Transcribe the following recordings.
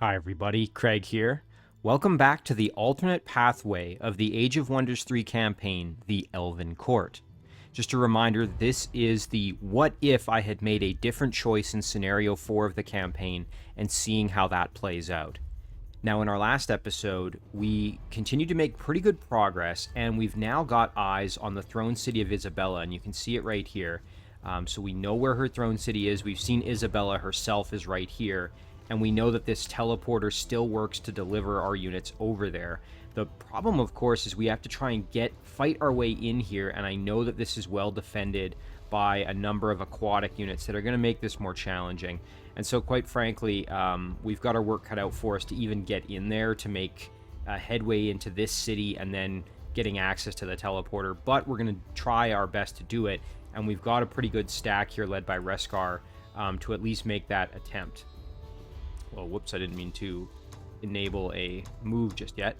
Hi everybody, Craig here. Welcome back to the alternate pathway of the Age of Wonders 3 campaign, the Elven Court. Just a reminder, this is the what if I had made a different choice in scenario 4 of the campaign and seeing how that plays out. Now in our last episode, we continued to make pretty good progress and we've now got eyes on the throne city of Isabella, and you can see it right here. So we know where her throne city is. We've seen Isabella herself is right here. And we know that this teleporter still works to deliver our units over there. The problem, of course, is we have to try and fight our way in here, and I know that this is well defended by a number of aquatic units that are going to make this more challenging. And so, quite frankly, we've got our work cut out for us to even get in there to make a headway into this city and then getting access to the teleporter. But we're going to try our best to do it, and we've got a pretty good stack here led by Reskar to at least make that attempt. Well, whoops, I didn't mean to enable a move just yet.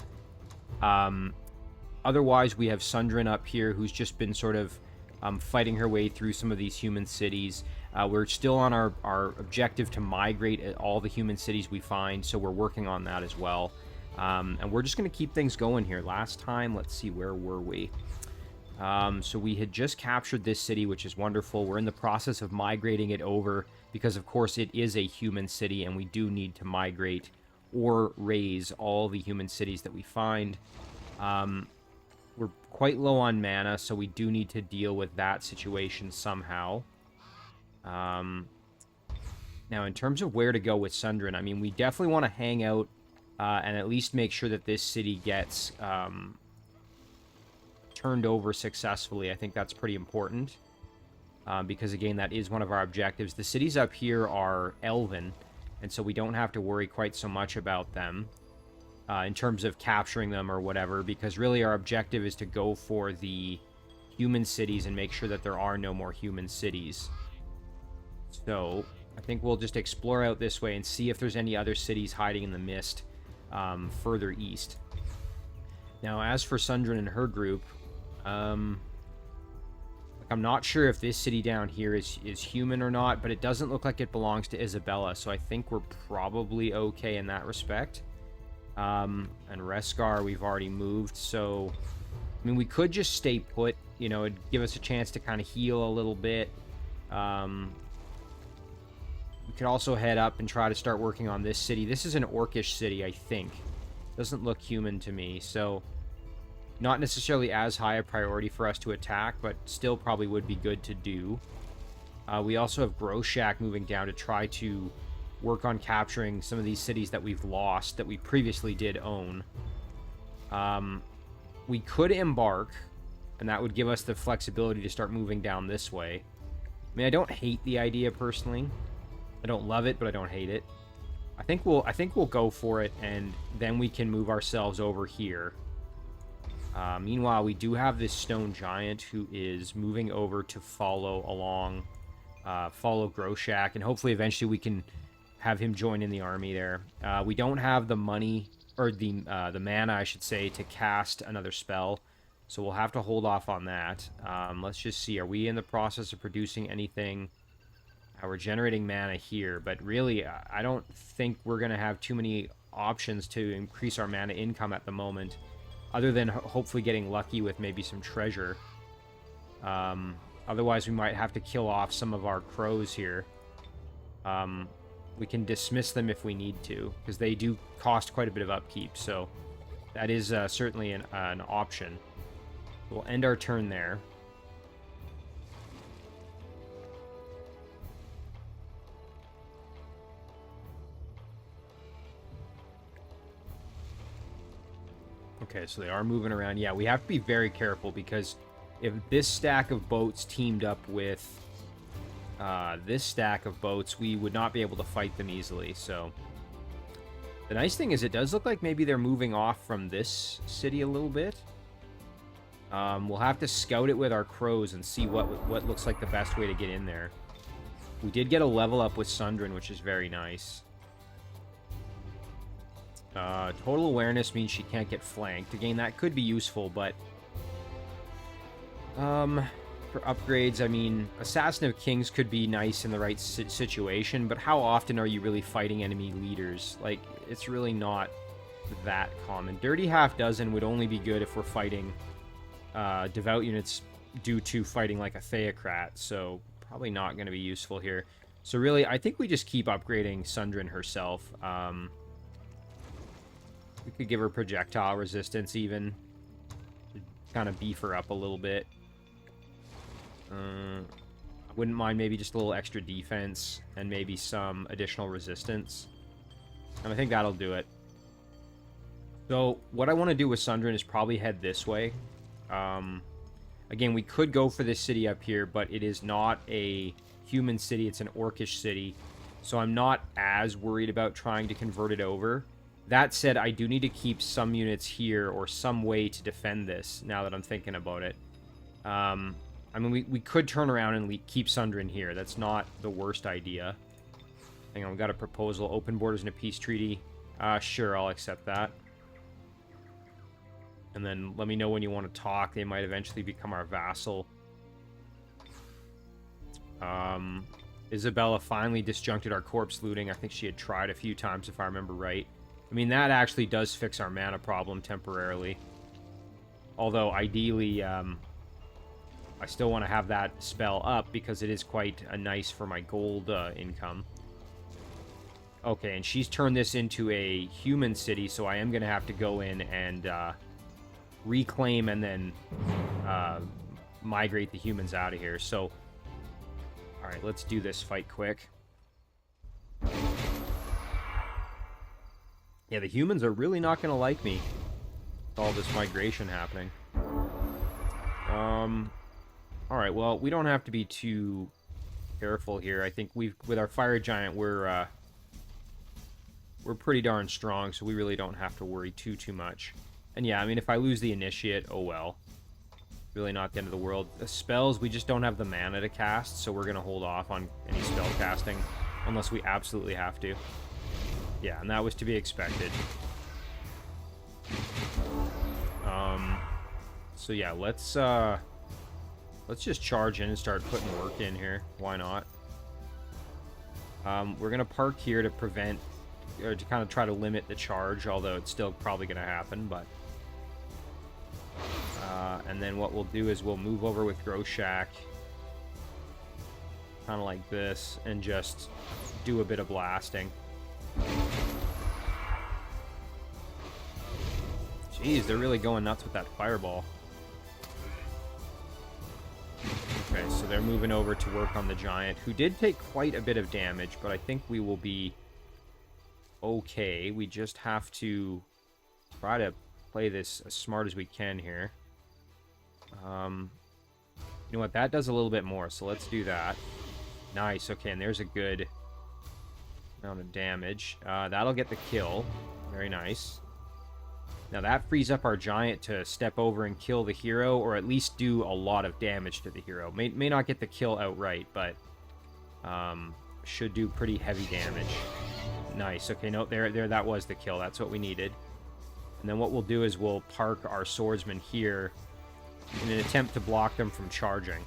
Otherwise, we have Sundren up here, who's just been sort of fighting her way through some of these human cities. We're still on our objective to migrate all the human cities we find, so we're working on that as well. And we're just going to keep things going here. Last time, let's see, where were we? So we had just captured this city, which is wonderful. We're in the process of migrating it over because, of course, it is a human city, and we do need to migrate or raise all the human cities that we find. We're quite low on mana, so we do need to deal with that situation somehow. Now, in terms of where to go with Sundren, I mean, we definitely want to hang out and at least make sure that this city gets turned over successfully. I think that's pretty important because, again, that is one of our objectives. The cities up here are Elven, and so we don't have to worry quite so much about them in terms of capturing them or whatever, because really our objective is to go for the human cities and make sure that there are no more human cities. So I think we'll just explore out this way and see if there's any other cities hiding in the mist further east. Now, as for Sundren and her group, I'm not sure if this city down here is human or not, but it doesn't look like it belongs to Isabella, so I think we're probably okay in that respect. And Reskar, we've already moved, so I mean, we could just stay put, you know, it'd give us a chance to kind of heal a little bit. We could also head up and try to start working on this city. This is an orcish city, I think. Doesn't look human to me, so not necessarily as high a priority for us to attack, but still probably would be good to do. We also have Groshak moving down to try to work on capturing some of these cities that we've lost that we previously did own. We could embark, and that would give us the flexibility to start moving down this way. I mean, I don't hate the idea personally. I don't love it, but I don't hate it. I think we'll go for it, and then we can move ourselves over here. Meanwhile, we do have this stone giant who is moving over to follow Groshak, and hopefully eventually we can have him join in the army there. We don't have the money, or the mana, I should say, to cast another spell, so we'll have to hold off on that. Let's just see, are we in the process of producing anything? We're generating mana here, but really, I don't think we're going to have too many options to increase our mana income at the moment, other than hopefully getting lucky with maybe some treasure. Otherwise, we might have to kill off some of our crows here. We can dismiss them if we need to, because they do cost quite a bit of upkeep, so that is certainly an option. We'll end our turn there. Okay, so they are moving around. Yeah, we have to be very careful, because if this stack of boats teamed up with this stack of boats, we would not be able to fight them easily. So the nice thing is it does look like maybe they're moving off from this city a little bit. We'll have to scout it with our crows and see what looks like the best way to get in there. We did get a level up with Sundren, which is very nice. Total awareness means she can't get flanked. Again, that could be useful, but For upgrades, I mean, Assassin of Kings could be nice in the right situation, but how often are you really fighting enemy leaders? Like, it's really not that common. Dirty Half Dozen would only be good if we're fighting devout units due to fighting like a Theocrat, so probably not going to be useful here. So really, I think we just keep upgrading Sundren herself. We could give her projectile resistance even, to kind of beef her up a little bit. I wouldn't mind maybe just a little extra defense and maybe some additional resistance. And I think that'll do it. So what I want to do with Sundren is probably head this way. Again, we could go for this city up here, but it is not a human city. It's an orcish city. So I'm not as worried about trying to convert it over. That said, I do need to keep some units here or some way to defend this now that I'm thinking about it. I mean, we could turn around and keep Sundren here. That's not the worst idea. Hang on, we got a proposal. Open borders and a peace treaty. Sure, I'll accept that. And then let me know when you want to talk. They might eventually become our vassal. Isabella finally disjuncted our corpse looting. I think she had tried a few times, if I remember right. I mean, that actually does fix our mana problem temporarily. Although, ideally, I still want to have that spell up because it is quite nice for my gold income. Okay, and she's turned this into a human city, so I am going to have to go in and reclaim and then migrate the humans out of here. So, alright, let's do this fight quick. Yeah, the humans are really not going to like me with all this migration happening. Alright, well, we don't have to be too careful here. I think with our fire giant, we're pretty darn strong, so we really don't have to worry too much. And yeah, I mean, if I lose the initiate, oh well. Really not the end of the world. The spells, we just don't have the mana to cast, so we're going to hold off on any spell casting unless we absolutely have to. Yeah, and that was to be expected. So yeah, let's just charge in and start putting work in here. Why not? We're going to park here to prevent, or to kind of try to limit the charge, although it's still probably going to happen, but... and then what we'll do is we'll move over with Groshak, kind of like this, and just do a bit of blasting. Jeez, they're really going nuts with that fireball. Okay, so they're moving over to work on the giant, who did take quite a bit of damage, but I think we will be okay. We just have to try to play this as smart as we can here. You know what? That does a little bit more, so let's do that. Nice. Okay, and there's a good amount of damage. That'll get the kill. Very nice. Now that frees up our giant to step over and kill the hero, or at least do a lot of damage to the hero. May not get the kill outright, but should do pretty heavy damage. Nice. Okay, no, there, that was the kill. That's what we needed. And then what we'll do is we'll park our swordsman here in an attempt to block them from charging.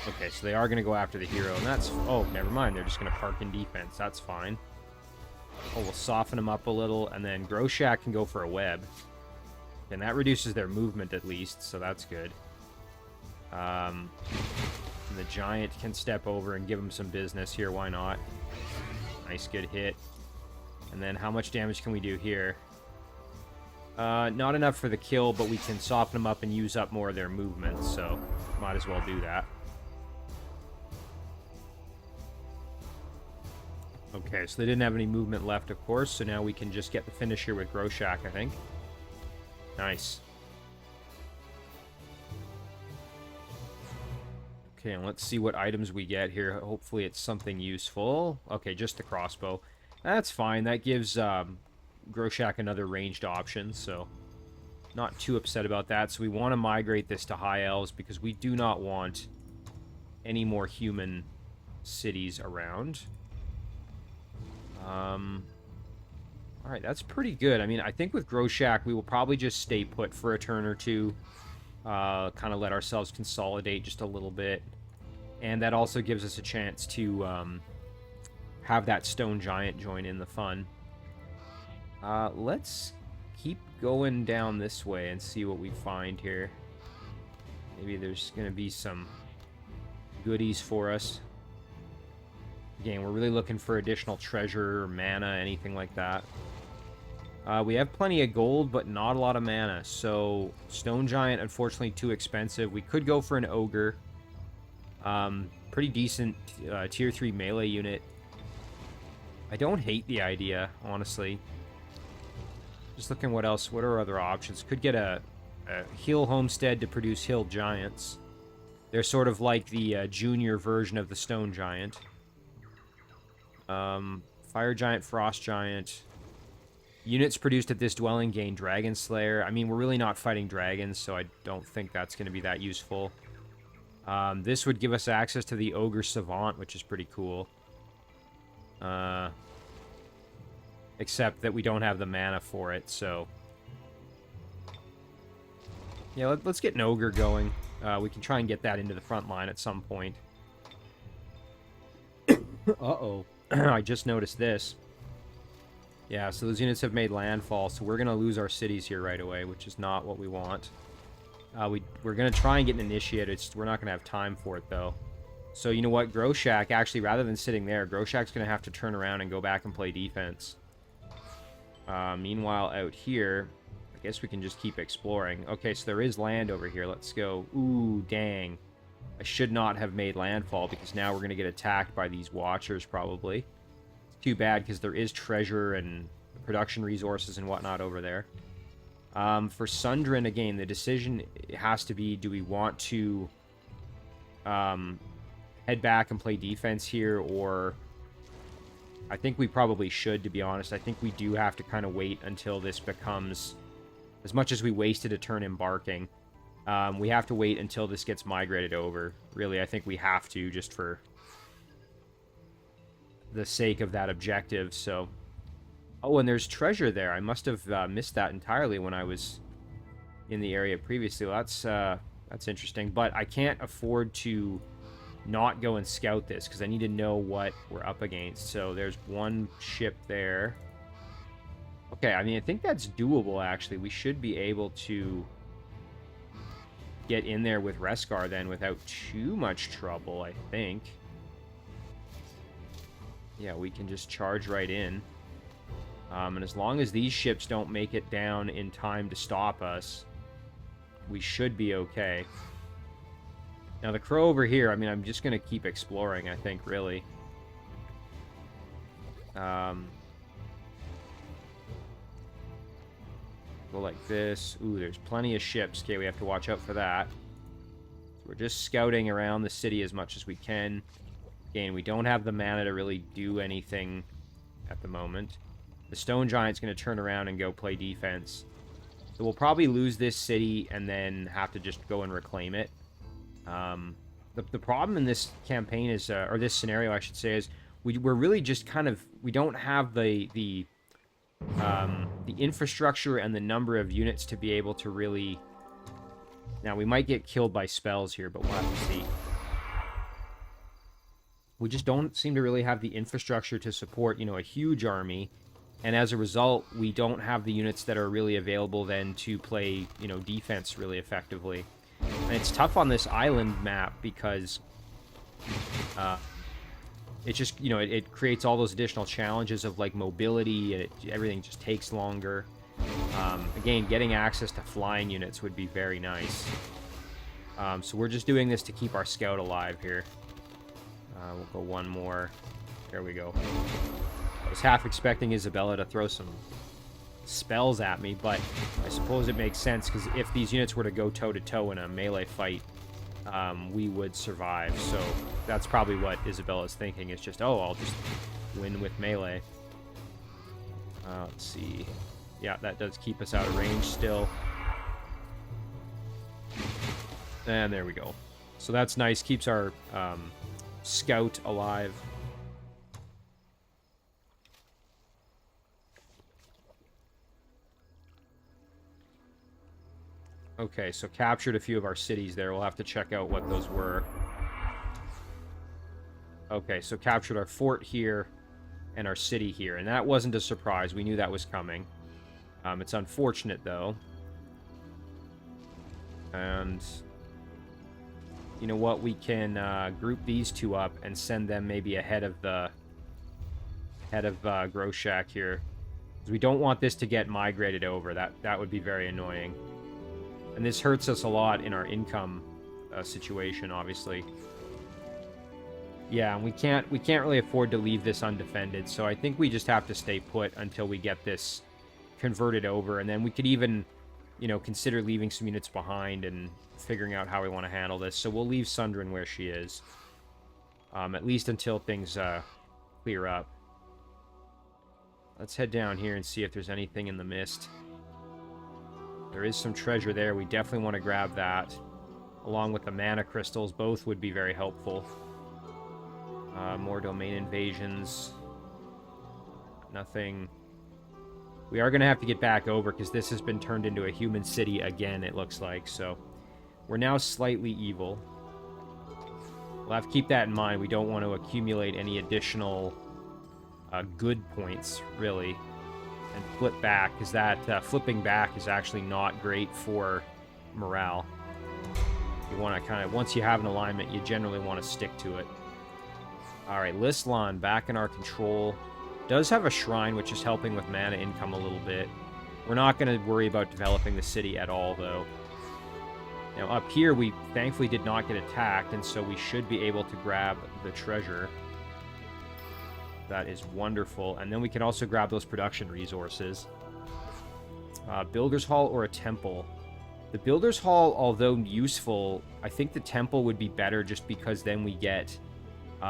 Okay, so they are going to go after the hero, and that's... Oh, never mind. They're just going to park in defense. That's fine. Oh, we'll soften them up a little, and then Groshak can go for a web. And that reduces their movement at least, so that's good. And the giant can step over and give them some business here. Why not? Nice, good hit. And then how much damage can we do here? Not enough for the kill, but we can soften them up and use up more of their movement, so might as well do that. Okay, so they didn't have any movement left, of course, so now we can just get the finish here with Groshak, I think. Nice. Okay, and let's see what items we get here. Hopefully it's something useful. Okay, just the crossbow. That's fine. That gives Groshak another ranged option, so not too upset about that. So we want to migrate this to High Elves because we do not want any more human cities around. All right, that's pretty good. I mean, I think with Grow Shack, we will probably just stay put for a turn or two. Kind of let ourselves consolidate just a little bit. And that also gives us a chance to have that stone giant join in the fun. Let's keep going down this way and see what we find here. Maybe there's going to be some goodies for us. Again, we're really looking for additional treasure or mana, anything like that. We have plenty of gold, but not a lot of mana. So, Stone Giant, unfortunately, too expensive. We could go for an Ogre. Pretty decent tier 3 melee unit. I don't hate the idea, honestly. Just looking what else. What are other options? Could get a Hill Homestead to produce Hill Giants. They're sort of like the junior version of the Stone Giant. Fire Giant, Frost Giant. Units produced at this dwelling gain Dragon Slayer. I mean, we're really not fighting dragons, so I don't think that's going to be that useful. This would give us access to the Ogre Savant, which is pretty cool. Except that we don't have the mana for it, so... Yeah, let's get an Ogre going. We can try and get that into the front line at some point. Uh-oh. I just noticed this. Yeah, so those units have made landfall, so we're going to lose our cities here right away, which is not what we want. We're going to try and get an initiate. We're not going to have time for it, though. So, you know what? Grow Shack, actually, rather than sitting there, Grow Shack's going to have to turn around and go back and play defense. Meanwhile, out here, I guess we can just keep exploring. Okay, so there is land over here. Let's go. Ooh, dang. I should not have made landfall, because now we're going to get attacked by these Watchers, probably. It's too bad, because there is treasure and production resources and whatnot over there. For Sundren, again, the decision has to be, do we want to head back and play defense here, or... I think we probably should, to be honest. I think we do have to kind of wait until this becomes... As much as we wasted a turn embarking, we have to wait until this gets migrated over. Really, I think we have to, just for the sake of that objective, so... Oh, and there's treasure there. I must have missed that entirely when I was in the area previously. Well, that's interesting. But I can't afford to not go and scout this, because I need to know what we're up against. So there's one ship there. Okay, I mean, I think that's doable, actually. We should be able to get in there with Reskar, then, without too much trouble, I think. Yeah, we can just charge right in. And as long as these ships don't make it down in time to stop us, we should be okay. Now, the Crow over here, I mean, I'm just going to keep exploring, I think, really. Go like this. Ooh, there's plenty of ships. Okay, we have to watch out for that. So we're just scouting around the city as much as we can. Again, we don't have the mana to really do anything at the moment. The Stone Giant's going to turn around and go play defense. So we'll probably lose this city and then have to just go and reclaim it. The problem in this campaign is, or this scenario, I should say, is we're really just kind of... We don't have the infrastructure and the number of units to be able to really... Now, we might get killed by spells here, but we'll have to see. We just don't seem to really have the infrastructure to support, you know, a huge army. And as a result, we don't have the units that are really available then to play, you know, defense really effectively. And it's tough on this island map because it just, you know, it creates all those additional challenges of, like, mobility, and everything just takes longer. Again, getting access to flying units would be very nice. So we're just doing this to keep our scout alive here. We'll go one more. There we go. I was half expecting Isabella to throw some spells at me, but I suppose it makes sense, because if these units were to go toe-to-toe in a melee fight, we would survive. So that's probably what Isabella's thinking, is just, oh, I'll just win with melee. Let's see. Yeah, that does keep us out of range still. And there we go. So that's nice. Keeps our scout alive. Okay, so captured a few of our cities there. We'll have to check out what those were. Okay, so captured our fort here and our city here. And that wasn't a surprise. We knew that was coming. It's unfortunate, though. And you know what? We can group these two up and send them maybe ahead of the Groshak here. Because we don't want this to get migrated over. That would be very annoying. And this hurts us a lot in our income situation, obviously. Yeah, and we can't really afford to leave this undefended, so I think we just have to stay put until we get this converted over, and then we could even, you know, consider leaving some units behind and figuring out how we want to handle this. So we'll leave Sundren where she is, at least until things clear up. Let's head down here and see if there's anything in the mist. There is some treasure there. We definitely want to grab that, along with the mana crystals. Both would be very helpful. More domain invasions. Nothing. We are going to have to get back over because this has been turned into a human city again, it looks like. So we're now slightly evil. We'll have to keep that in mind. We don't want to accumulate any additional good points, really, and flip back, because that flipping back is actually not great for morale. You want to kind of, once you have an alignment, you generally want to stick to it. Alright, Lislan back in our control. Does have a shrine, which is helping with mana income a little bit. We're not going to worry about developing the city at all, though. Now, up here, we thankfully did not get attacked, and so we should be able to grab the treasure. That is wonderful. And then we can also grab those production resources. Builder's Hall or a temple. The Builder's Hall, although useful, I think the temple would be better just because then we get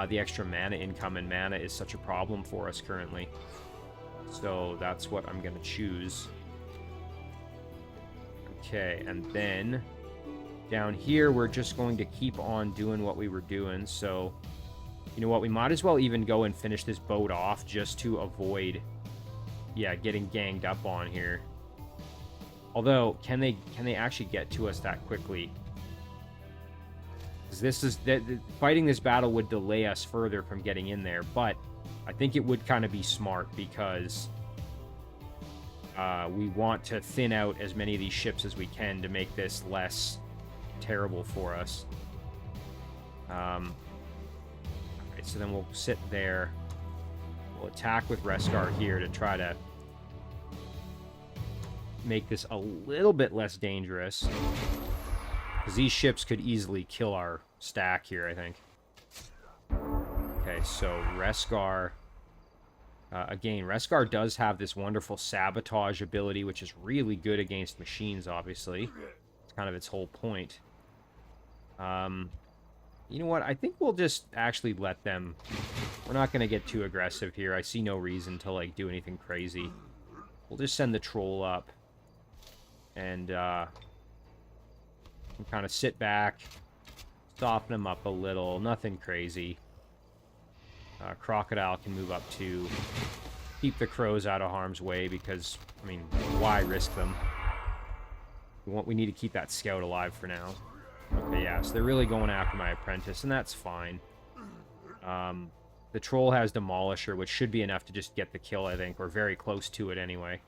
the extra mana income, and mana is such a problem for us currently. So that's what I'm going to choose. Okay, and then down here, we're just going to keep on doing what we were doing. So, you know what, we might as well even go and finish this boat off just to avoid, yeah, getting ganged up on here. Although, can they actually get to us that quickly? This is fighting this battle would delay us further from getting in there, but I think it would kind of be smart because we want to thin out as many of these ships as we can to make this less terrible for us. Alright, so then we'll sit there. We'll attack with Reskar here to try to make this a little bit less dangerous. Because these ships could easily kill our stack here, I think. Okay, so Reskar. Again, Reskar does have this wonderful sabotage ability, which is really good against machines, obviously. It's kind of its whole point. You know what? I think we'll just actually let them... We're not going to get too aggressive here. I see no reason to, like, do anything crazy. We'll just send the troll up. And, kind of sit back, soften them up a little, nothing crazy. Crocodile can move up to keep the crows out of harm's way because, I mean, why risk them? We need to keep that scout alive for now. Okay, yeah, so they're really going after my apprentice, and that's fine. The troll has Demolisher, which should be enough to just get the kill, I think, or very close to it anyway.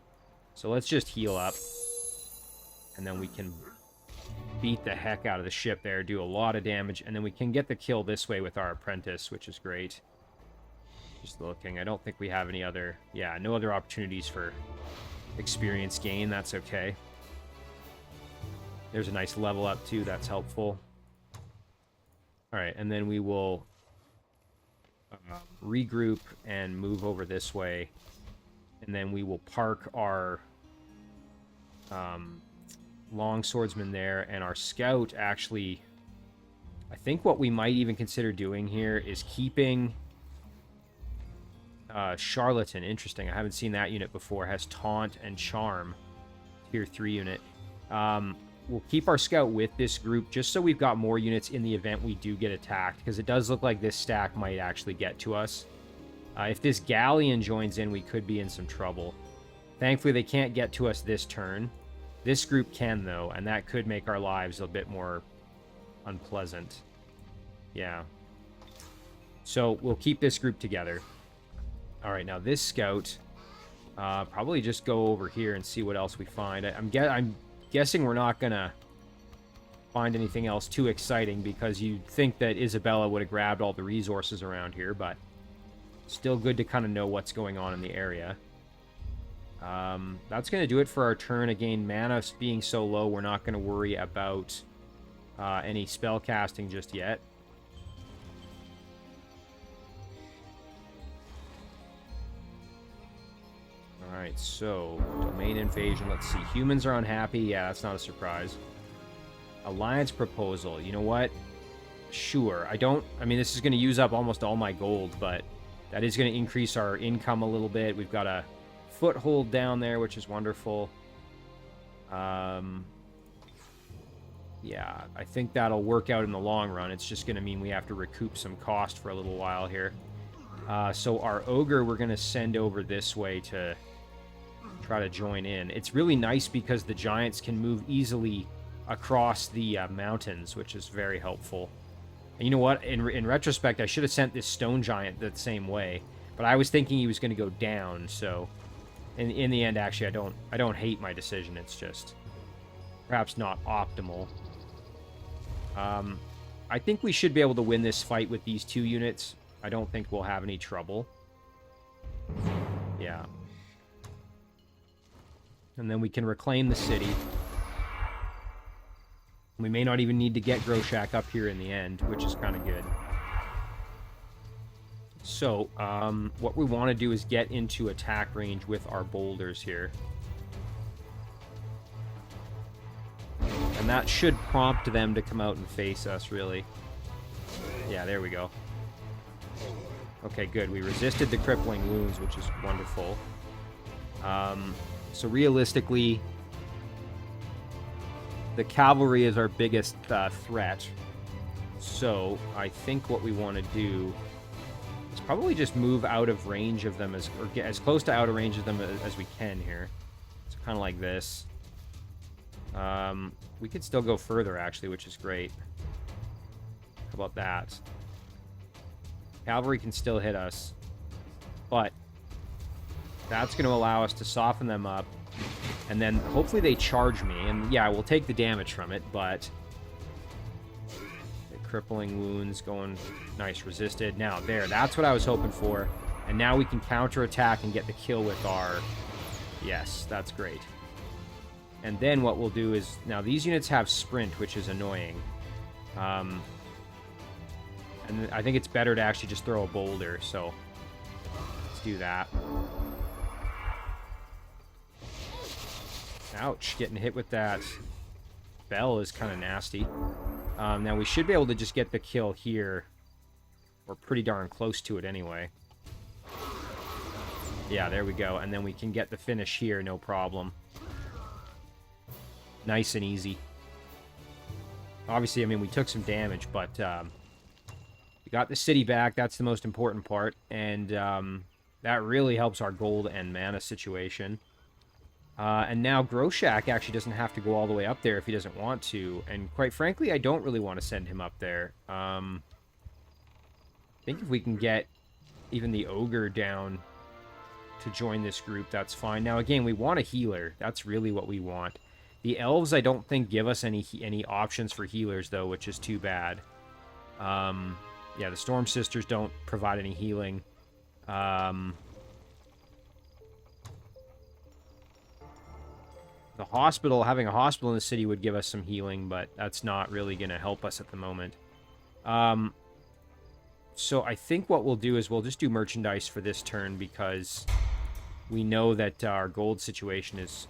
So let's just heal up, and then we can beat the heck out of the ship there, do a lot of damage, and then we can get the kill this way with our apprentice, which is great. Just looking, I don't think we have any other, yeah, no other opportunities for experience gain. That's okay. There's a nice level up too, that's helpful. Alright, and then we will regroup and move over this way, and then we will park our long swordsman there, and our scout actually, I think what we might even consider doing here is keeping Charlatan. Interesting, I haven't seen that unit before. Has Taunt and Charm, tier 3 unit. We'll keep our scout with this group just so we've got more units in the event we do get attacked, because it does look like this stack might actually get to us. If this galleon joins in, we could be in some trouble. Thankfully, they can't get to us this turn. This group can, though, and that could make our lives a bit more unpleasant. Yeah. So we'll keep this group together. All right, now this scout, probably just go over here and see what else we find. I'm guessing we're not going to find anything else too exciting, because you'd think that Isabella would have grabbed all the resources around here, but still good to kind of know what's going on in the area. That's going to do it for our turn. Again, mana being so low, we're not going to worry about any spell casting just yet. Alright, so domain invasion. Let's see. Humans are unhappy. Yeah, that's not a surprise. Alliance proposal. You know what? Sure. I mean, this is going to use up almost all my gold, but that is going to increase our income a little bit. We've got a foothold down there, which is wonderful. Yeah, I think that'll work out in the long run. It's just going to mean we have to recoup some cost for a little while here. So our ogre, we're going to send over this way to try to join in. It's really nice because the giants can move easily across the mountains, which is very helpful. And you know what? In retrospect, I should have sent this stone giant the same way, but I was thinking he was going to go down. So, in the end, actually, I don't hate my decision. It's just perhaps not optimal. I think we should be able to win this fight with these 2 units. I don't think we'll have any trouble. Yeah. And then we can reclaim the city. We may not even need to get Groshak up here in the end, which is kind of good. So, what we want to do is get into attack range with our boulders here. And that should prompt them to come out and face us, really. Yeah, there we go. Okay, good. We resisted the crippling wounds, which is wonderful. So realistically, the cavalry is our biggest threat. So I think what we want to do is probably just move out of range of them, or get as close to out of range of them as we can here. So kind of like this. We could still go further, actually, which is great. How about that? Cavalry can still hit us, but that's going to allow us to soften them up, and then hopefully they charge me, and yeah, we'll take the damage from it, but the crippling wounds going nice, resisted. Now, that's what I was hoping for, and now we can counterattack and get the kill with our... Yes, that's great. And then what we'll do is... Now, these units have sprint, which is annoying. And I think it's better to actually just throw a boulder, so let's do that. Ouch, getting hit with that bell is kind of nasty. Now, we should be able to just get the kill here. We're pretty darn close to it anyway. Yeah, there we go. And then we can get the finish here, no problem. Nice and easy. Obviously, I mean, we took some damage, but we got the city back. That's the most important part. And that really helps our gold and mana situation. And now Groshak actually doesn't have to go all the way up there if he doesn't want to. And quite frankly, I don't really want to send him up there. I think if we can get even the ogre down to join this group, that's fine. Now, again, we want a healer. That's really what we want. The elves, I don't think, give us any options for healers, though, which is too bad. Yeah, the Storm Sisters don't provide any healing. The hospital, having a hospital in the city would give us some healing, but that's not really going to help us at the moment. So I think what we'll do is we'll just do merchandise for this turn, because we know that our gold situation is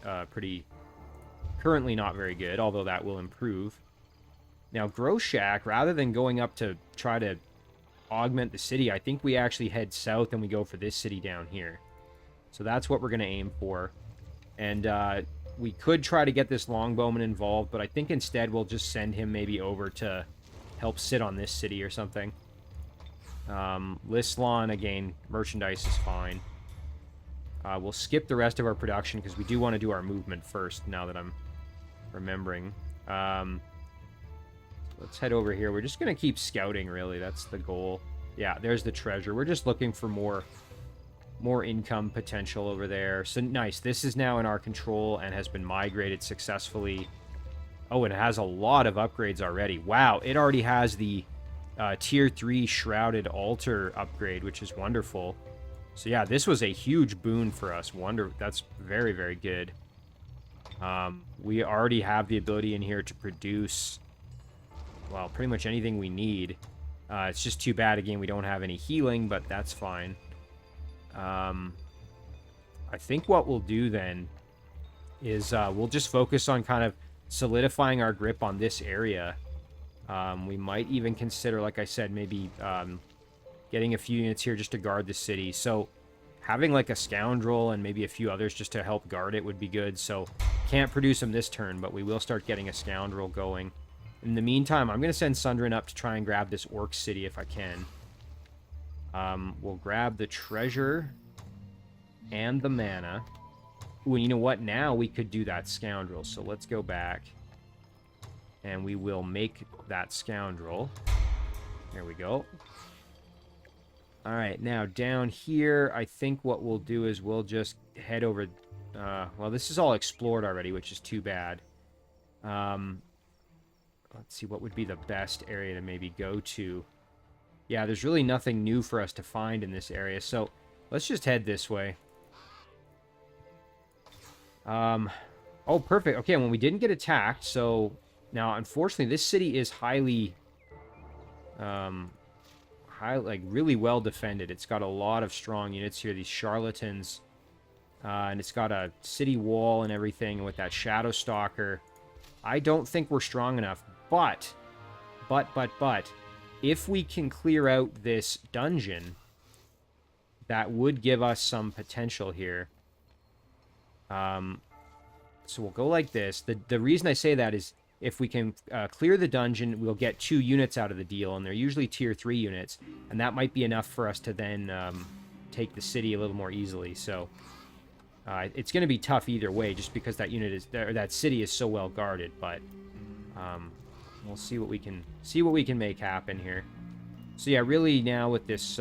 currently not very good, although that will improve. Now, Groshak, rather than going up to try to augment the city, I think we actually head south and we go for this city down here. So that's what we're going to aim for. And we could try to get this longbowman involved, but I think instead we'll just send him maybe over to help sit on this city or something. Listlon, again, merchandise is fine. We'll skip the rest of our production because we do want to do our movement first now that I'm remembering. Let's head over here. We're just going to keep scouting, really. That's the goal. Yeah, there's the treasure. We're just looking for more income potential over there. So, nice. This is now in our control and has been migrated successfully. Oh, it has a lot of upgrades already. Wow, it already has the Tier 3 Shrouded Altar upgrade, which is wonderful. So, yeah, this was a huge boon for us. That's very, very good. We already have the ability in here to produce, well, pretty much anything we need. It's just too bad, again, we don't have any healing, but that's fine. I think what we'll do then is we'll just focus on kind of solidifying our grip on this area. We might even consider, like I said, maybe getting a few units here just to guard the city. So having like a scoundrel and maybe a few others just to help guard it would be good. So can't produce them this turn, but we will start getting a scoundrel going. In the meantime, I'm going to send Sundren up to try and grab this orc city if I can. We'll grab the treasure and the mana. Ooh, and you know what? Now we could do that scoundrel. So let's go back. And we will make that scoundrel. There we go. Alright, now down here, I think what we'll do is we'll just head over... well, this is all explored already, which is too bad. Let's see, what would be the best area to maybe go to? Yeah, there's really nothing new for us to find in this area, so let's just head this way. Oh, perfect. Okay, well, we didn't get attacked, so... Now, unfortunately, this city is highly... like, really well defended. It's got a lot of strong units here, these charlatans. And it's got a city wall and everything, and with that Shadow Stalker... I don't think we're strong enough, but, if we can clear out this dungeon, that would give us some potential here. So we'll go like this. The reason I say that is if we can clear the dungeon, we'll get 2 units out of the deal, and they're usually tier 3 units, and that might be enough for us to then take the city a little more easily. So it's going to be tough either way, just because that unit is there, that city is so well guarded. But we'll see what we can make happen here. So yeah, really now with this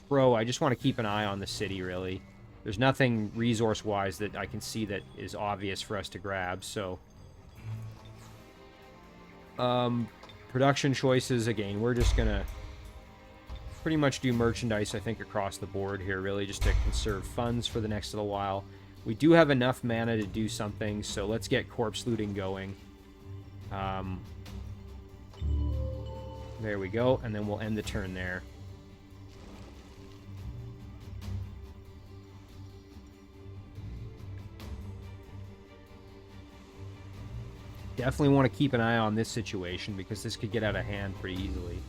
pro, I just want to keep an eye on the city. Really, there's nothing resource-wise that I can see that is obvious for us to grab. So production choices again. We're just gonna pretty much do merchandise, I think, across the board here, really, just to conserve funds for the next little while. We do have enough mana to do something, so let's get corpse looting going. There we go, and then we'll end the turn there. Definitely want to keep an eye on this situation, because this could get out of hand pretty easily.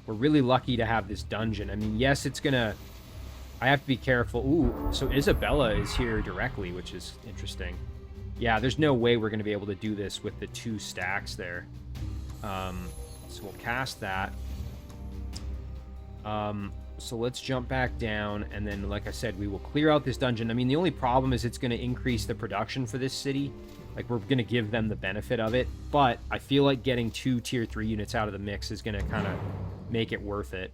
We're really lucky to have this dungeon. I mean, yes, it's gonna... I have to be careful. Ooh, so Isabella is here directly, which is interesting. Yeah, there's no way we're gonna be able to do this with the 2 stacks there. So we'll cast that. So let's jump back down, and then, like I said, we will clear out this dungeon. I mean, the only problem is it's gonna increase the production for this city. Like, we're gonna give them the benefit of it, but I feel like getting 2 tier 3 units out of the mix is gonna kind of make it worth it.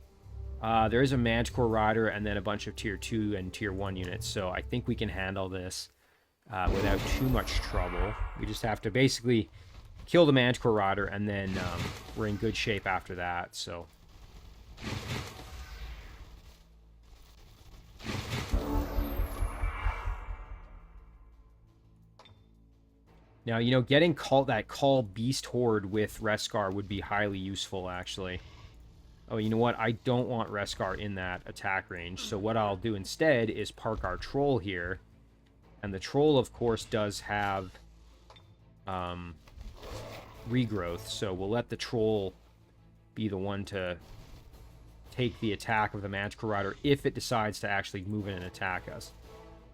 There is a Manticore Rider and then a bunch of tier 2 and tier 1 units, so I think we can handle this without too much trouble. We just have to basically kill the Manticore Rider, and then we're in good shape after that, so... Now, you know, getting that Call Beast Horde with Reskar would be highly useful, actually. Oh, you know what? I don't want Reskar in that attack range, so what I'll do instead is park our Troll here. And the Troll, of course, does have regrowth, so we'll let the Troll be the one to take the attack of the Manticore Rider if it decides to actually move in and attack us.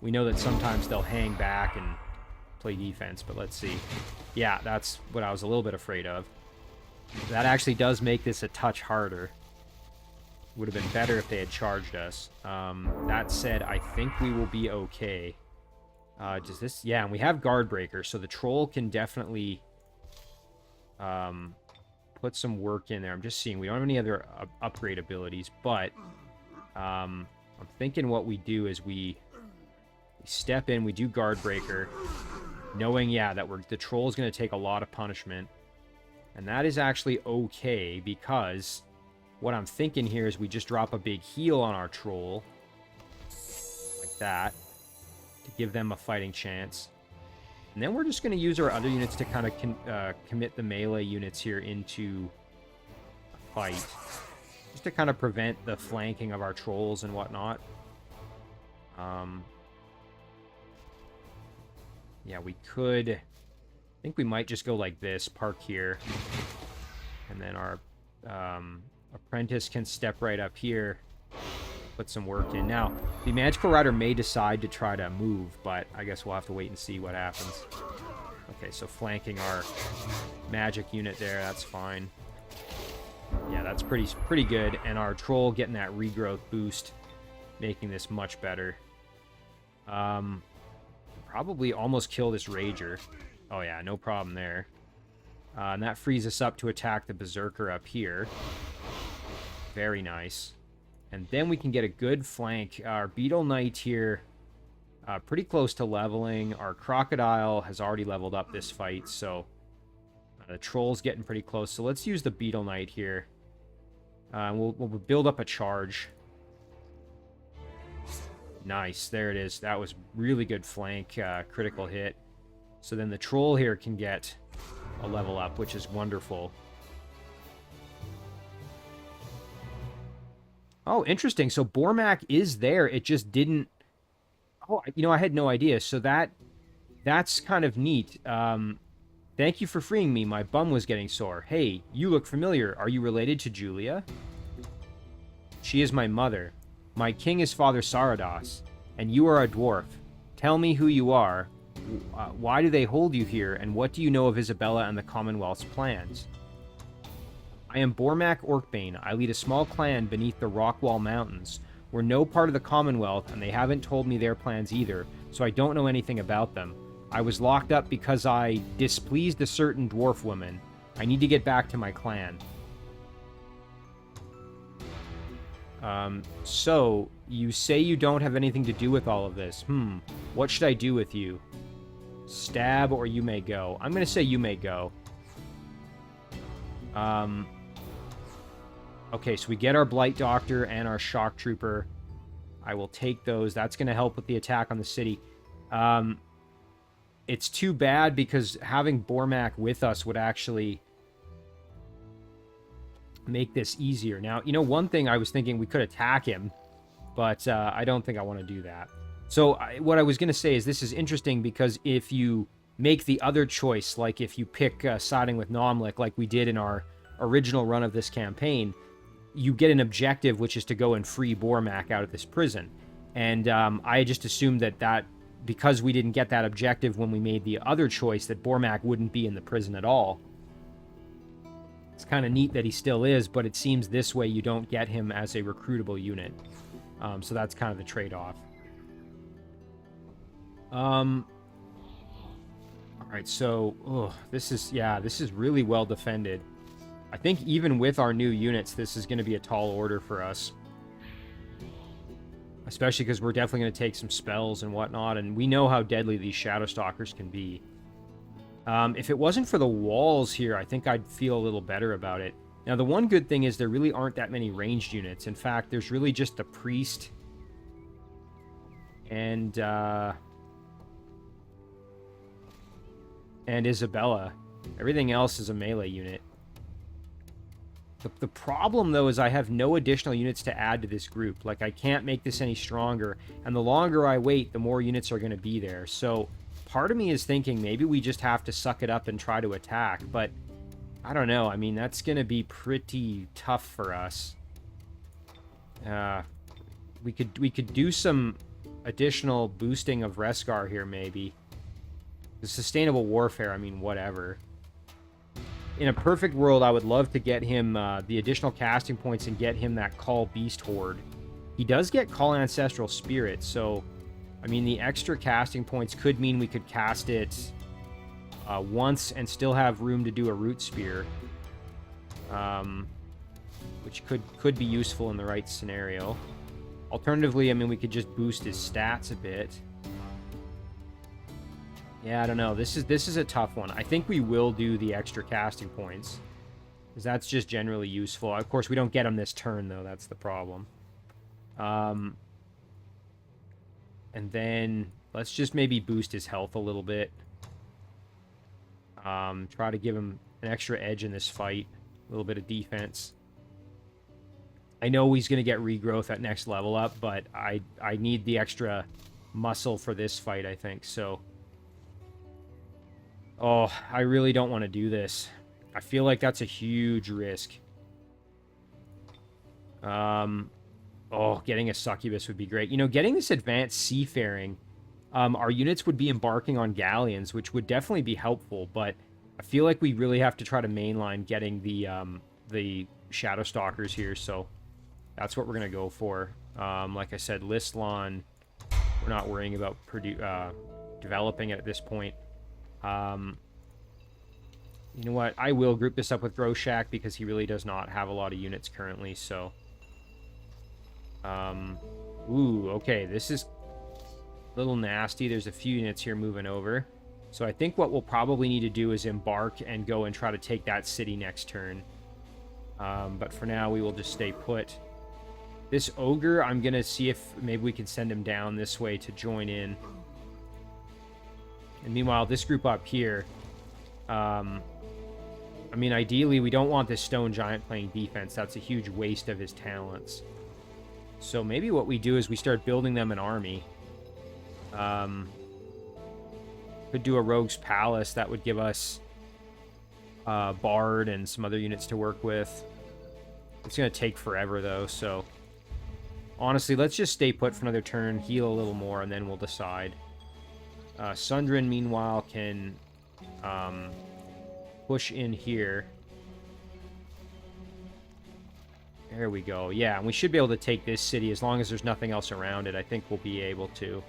We know that sometimes they'll hang back and play defense, but let's see. Yeah, that's what I was a little bit afraid of. That actually does make this a touch harder. Would have been better if they had charged us. That said, I think we will be okay. Does this... Yeah, and we have Guard Breaker, so the Troll can definitely put some work in there. I'm just seeing. We don't have any other upgrade abilities, but I'm thinking what we do is we step in, we do Guard Breaker, knowing, yeah, that the Troll's going to take a lot of punishment. And that is actually okay, because what I'm thinking here is we just drop a big heal on our Troll, like that, to give them a fighting chance. And then we're just going to use our other units to kind of commit the melee units here into a fight, just to kind of prevent the flanking of our Trolls and whatnot. Yeah, we could... I think we might just go like this, park here, and then our apprentice can step right up here, put some work in. Now, the Magical Rider may decide to try to move, but I guess we'll have to wait and see what happens. Okay, so flanking our magic unit there, that's fine. Yeah, that's pretty good, and our Troll getting that regrowth boost, making this much better. Probably almost kill this Rager. Oh yeah, no problem there. And that frees us up to attack the Berserker up here. Very nice. And then we can get a good flank. Our Beetle Knight here, pretty close to leveling. Our Crocodile has already leveled up this fight, so the Troll's getting pretty close. So let's use the Beetle Knight here. We'll build up a charge. Nice, there it is. That was really good flank, critical hit. So then the Troll here can get a level up, which is wonderful. Oh, interesting. So Bormak is there. It just didn't... Oh, you know, I had no idea. So that's kind of neat. Thank you for freeing me. My bum was getting sore. Hey, you look familiar. Are you related to Julia? She is my mother. My king is Father Sarados, and you are a dwarf. Tell me who you are. Why do they hold you here, and what do you know of Isabella and the Commonwealth's plans? I am Bormak Orkbane. I lead a small clan beneath the Rockwall Mountains. We're no part of the Commonwealth, and they haven't told me their plans either, so I don't know anything about them. I was locked up because I displeased a certain dwarf woman. I need to get back to my clan. So, you say you don't have anything to do with all of this. What should I do with you? Stab or you may go. I'm going to say you may go. Okay, so we get our Blight Doctor and our Shock Trooper. I will take those. That's going to help with the attack on the city. It's too bad because having Bormak with us would actually make this easier. Now, you know, one thing I was thinking we could attack him, but I don't think I want to do that. So what I was going to say is this is interesting because if you make the other choice, like if you pick siding with Nomlik like we did in our original run of this campaign, you get an objective, which is to go and free Bormak out of this prison. And I just assumed that because we didn't get that objective when we made the other choice, that Bormak wouldn't be in the prison at all. It's kind of neat that he still is, but it seems this way you don't get him as a recruitable unit. So that's kind of the trade-off. Alright, so this is really well defended. I think even with our new units, this is going to be a tall order for us. Especially because we're definitely going to take some spells and whatnot, and we know how deadly these Shadow Stalkers can be. If it wasn't for the walls here, I think I'd feel a little better about it. Now, the one good thing is there really aren't that many ranged units. In fact, there's really just the Priest and Isabella. Everything else is a melee unit. The problem, though, is I have no additional units to add to this group. Like, I can't make this any stronger, and the longer I wait, the more units are going to be there. So, part of me is thinking maybe we just have to suck it up and try to attack, but I don't know. I mean, that's going to be pretty tough for us. We could do some additional boosting of Reskar here, maybe. The sustainable warfare, I mean, whatever. In a perfect world, I would love to get him the additional casting points and get him that Call Beast Horde. He does get Call Ancestral Spirit, so I mean, the extra casting points could mean we could cast it once and still have room to do a root spear, which could be useful in the right scenario. Alternatively, I mean, we could just boost his stats a bit. Yeah, I don't know. This is a tough one. I think we will do the extra casting points, because that's just generally useful. Of course, we don't get him this turn, though. That's the problem. And then let's just maybe boost his health a little bit. Try to give him an extra edge in this fight. A little bit of defense. I know he's going to get regrowth at next level up, but I need the extra muscle for this fight, I think. So, oh, I really don't want to do this. I feel like that's a huge risk. Oh, getting a succubus would be great. You know, getting this advanced seafaring, our units would be embarking on galleons, which would definitely be helpful, but I feel like we really have to try to mainline getting the Shadow Stalkers here, so that's what we're going to go for. Like I said, Listlon, we're not worrying about developing it at this point. You know what? I will group this up with Groshak because he really does not have a lot of units currently, so... Ooh, okay, this is a little nasty. There's a few units here moving over. So I think what we'll probably need to do is embark and go and try to take that city next turn. But for now, we will just stay put. This ogre, I'm going to see if maybe we can send him down this way to join in. And meanwhile, this group up here, I mean, ideally, we don't want this stone giant playing defense. That's a huge waste of his talents. So maybe what we do is we start building them an army. Could do a Rogue's Palace. That would give us Bard and some other units to work with. It's going to take forever, though, so... Honestly, let's just stay put for another turn, heal a little more, and then we'll decide. Sundren, meanwhile, can push in here. There we go. Yeah, and we should be able to take this city as long as there's nothing else around it. I think we'll be able to.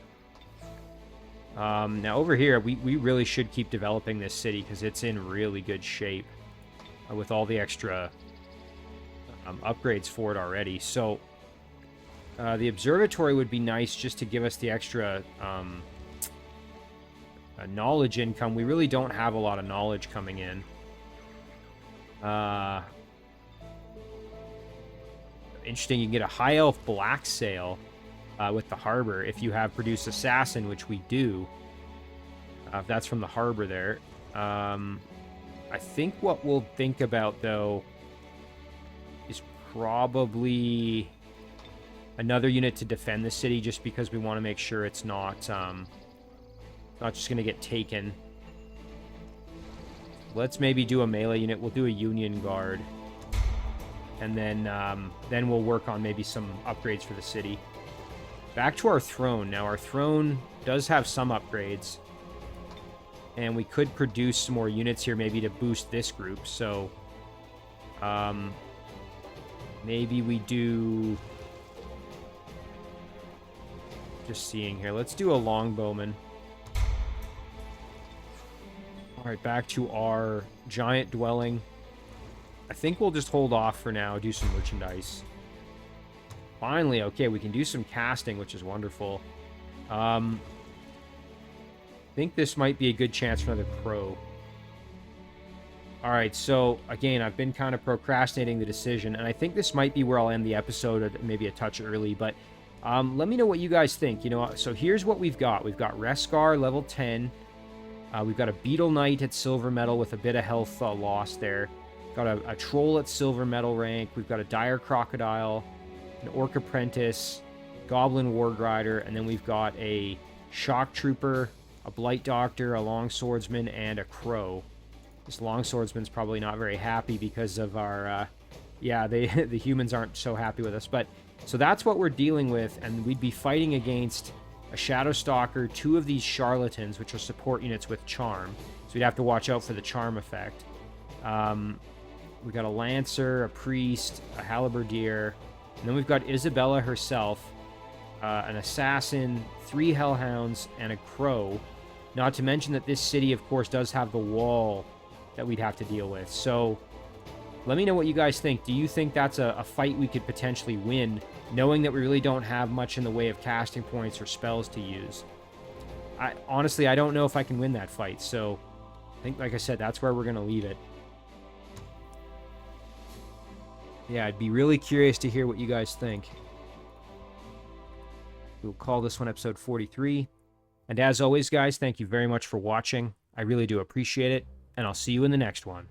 Now, over here, we really should keep developing this city because it's in really good shape with all the extra upgrades for it already. So, the observatory would be nice just to give us the extra knowledge income. We really don't have a lot of knowledge coming in. Interesting, you can get a high elf black sail with the harbor if you have produce assassin, which we do. If that's from the harbor there. I think what we'll think about, though, is probably another unit to defend the city, just because we want to make sure it's not just going to get taken. Let's maybe do a melee unit. We'll do a Union Guard. And then we'll work on maybe some upgrades for the city. Back to our throne. Now, our throne does have some upgrades. And we could produce some more units here maybe to boost this group. So, maybe we do... Just seeing here. Let's do a longbowman. Alright, back to our giant dwelling. I think we'll just hold off for now, do some merchandise. Finally, okay, we can do some casting, which is wonderful. I think this might be a good chance for another crow. Alright, so, again, I've been kind of procrastinating the decision, and I think this might be where I'll end the episode, maybe a touch early, but let me know what you guys think. You know, so here's what we've got. We've got Reskar, level 10. We've got a Beetle Knight at silver medal with a bit of health loss there. Got a troll at silver medal rank. We've got a dire crocodile, an orc apprentice, goblin warg rider, and then we've got a shock trooper, a blight doctor, a long swordsman, and a crow. This long swordsman's probably not very happy because of our the humans aren't so happy with us. But so that's what we're dealing with, and we'd be fighting against a shadow stalker, two of these charlatans, which are support units with charm. So we'd have to watch out for the charm effect. We got a lancer, a priest, a halberdier, and then we've got Isabella herself. an assassin, 3 hellhounds, and a crow. Not to mention that this city, of course, does have the wall that we'd have to deal with. So let me know what you guys think. Do you think that's a fight we could potentially win, knowing that we really don't have much in the way of casting points or spells to use? Honestly, I don't know if I can win that fight, so I think, like I said, that's where we're going to leave it. Yeah, I'd be really curious to hear what you guys think. We'll call this one episode 43. And as always, guys, thank you very much for watching. I really do appreciate it, and I'll see you in the next one.